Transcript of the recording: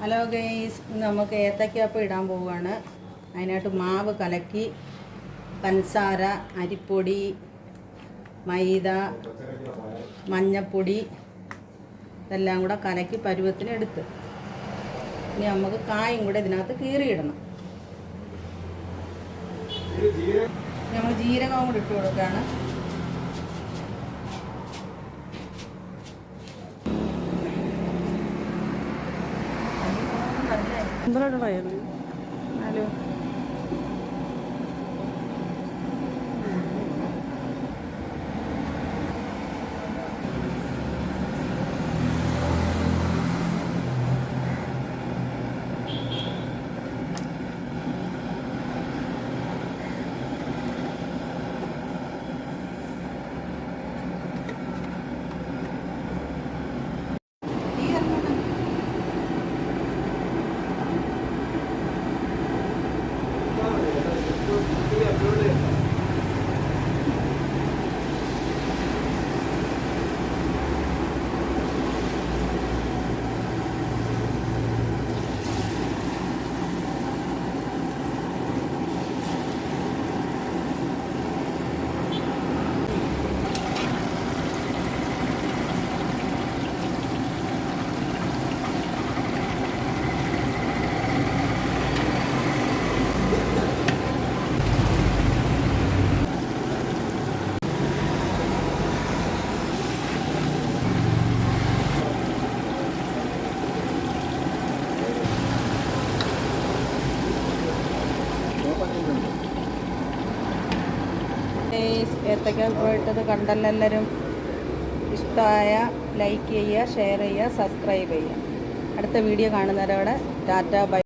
Hello guys, നമുക്ക് ഏത്തയ്ക്കാപ്പം ഇടാൻ പോവുകയാണ്. അതിനായിട്ട് മാവ് കലക്കി പഞ്ചസാര, അരിപ്പൊടി, മൈദ, മഞ്ഞപ്പൊടി ഇതെല്ലാം കൂടെ കലക്കി പരുവത്തിനെടുത്ത് ഇനി നമുക്ക് കായും കൂടെ ഇതിനകത്ത് കീറിയിടണം. നമ്മൾ ജീരകവും കൂടെ ഇട്ട് കൊടുക്കുകയാണ്. ഹലോ, ഏത്തയ്ക്ക പോയിട്ടത് കണ്ടല്ലെല്ലാവരും ഇഷ്ടമായ ലൈക്ക് ചെയ്യുക, ഷെയർ ചെയ്യുക, സബ്സ്ക്രൈബ് ചെയ്യുക. അടുത്ത വീഡിയോ കാണുന്നവരോടെ ടാറ്റ ബൈ.